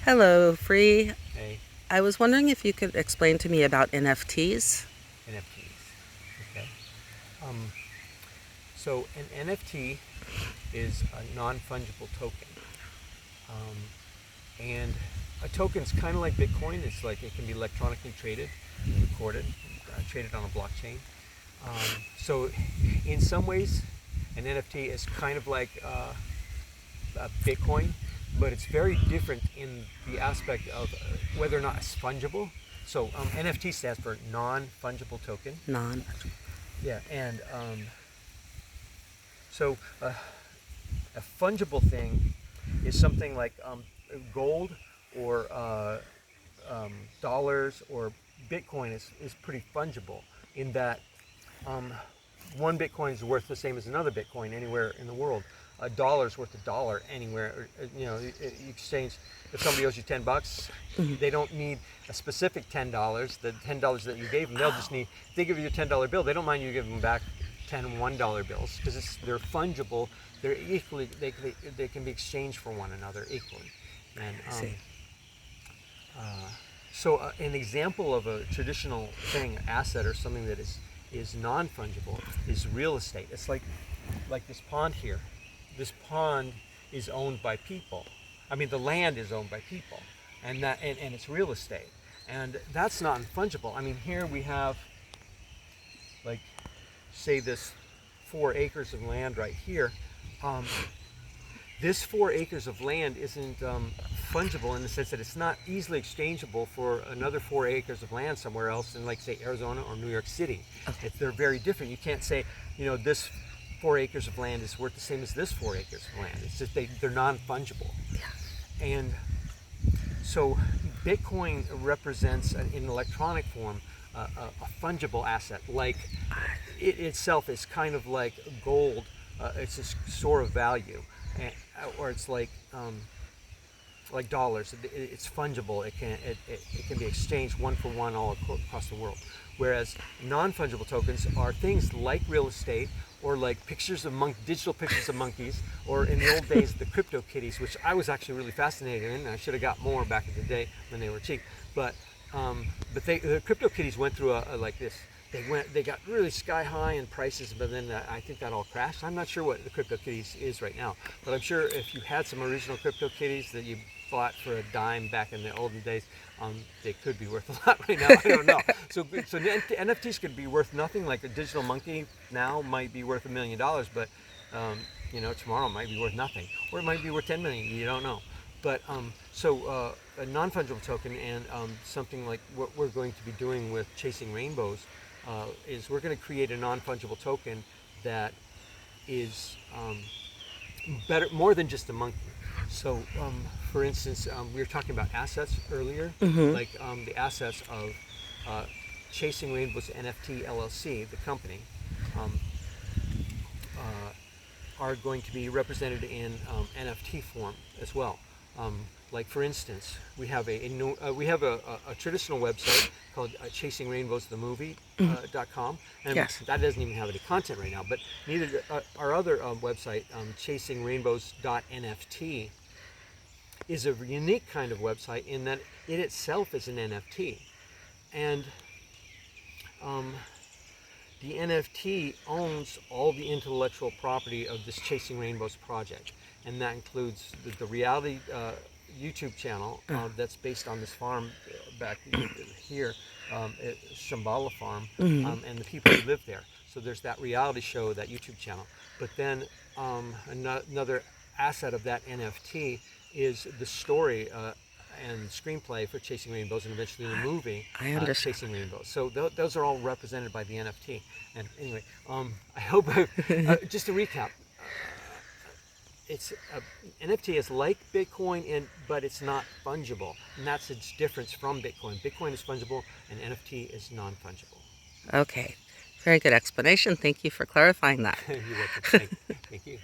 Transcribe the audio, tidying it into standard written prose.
Hello, Free. Hey, I was wondering if you could explain to me about NFTs. NFTs. Okay. Um, so an NFT is a non-fungible token, um, and a token's kind of like Bitcoin. It's like it can be electronically traded, recorded, traded on a blockchain. So in some ways, an NFT is kind of like Bitcoin, but it's very different in the aspect of whether or not it's fungible. So NFT stands for non-fungible token. Non. Yeah, and so a fungible thing is something like gold or dollars or Bitcoin is pretty fungible in that um, one Bitcoin is worth the same as another Bitcoin anywhere in the world. A dollar is worth a dollar anywhere. You know, you exchange. If somebody owes you $10, they don't need a specific $10. The $10 that you gave them, they'll just need. If they give you a $10 bill, they don't mind you giving them back 10 $1 bills because they're fungible. They're equally. They can be exchanged for one another equally. And I see. so an example of a traditional thing, asset, or something that is non-fungible is real estate. It's like this pond here. This pond is owned by people. I mean, the land is owned by people, and it's real estate, and that's not fungible. I mean, here we have, like, say this 4 acres of land right here. Um, this 4 acres of land isn't fungible in the sense that it's not easily exchangeable for another 4 acres of land somewhere else in, like, say, Arizona or New York City. Okay. They're very different. You can't say, this 4 acres of land is worth the same as this 4 acres of land. It's just they're non-fungible. Yeah. And so Bitcoin represents, in electronic form, a fungible asset. Like it itself is kind of like gold. It's a store of value, or it's like dollars. It's fungible. It can be exchanged one for one all across the world. Whereas non-fungible tokens are things like real estate, or like digital pictures of monkeys, or in the old days the crypto kitties, which I was actually really fascinated in. I should have got more back in the day when they were cheap. But the crypto kitties went through a like this. They got really sky high in prices, but then I think that all crashed. I'm not sure what the crypto kitties is right now, but I'm sure if you had some original crypto kitties that you bought for a dime back in the olden days, they could be worth a lot right now. I don't know. So NFTs could be worth nothing. Like a digital monkey now might be worth $1 million, but tomorrow it might be worth nothing, or it might be worth 10 million. You don't know. But a non-fungible token, and something like what we're going to be doing with Chasing Rainbows, is we're going to create a non-fungible token that is better, more than just a monkey. So, for instance, we were talking about assets earlier, like the assets of Chasing Rainbows NFT LLC, the company, are going to be represented in NFT form as well. Like, for instance, we have a traditional website called ChasingRainbowsTheMovie.com, and Yes. that doesn't even have any content right now. But neither our other website, ChasingRainbows.nft, is a unique kind of website in that it itself is an NFT, and the NFT owns all the intellectual property of this Chasing Rainbows project, and that includes the reality YouTube channel that's based on this farm back here at Shambhala Farm, and the people who live there. So there's that reality show, that YouTube channel. But then another asset of that NFT is the story and screenplay for Chasing Rainbows, and eventually the movie I understand. Chasing Rainbows. So those are all represented by the NFT. And anyway, I hope just to recap, it's NFT is like Bitcoin, but it's not fungible, and that's its difference from Bitcoin. Bitcoin is fungible, and NFT is non-fungible. Okay. Very good explanation. Thank you for clarifying that. You're welcome. Thank you.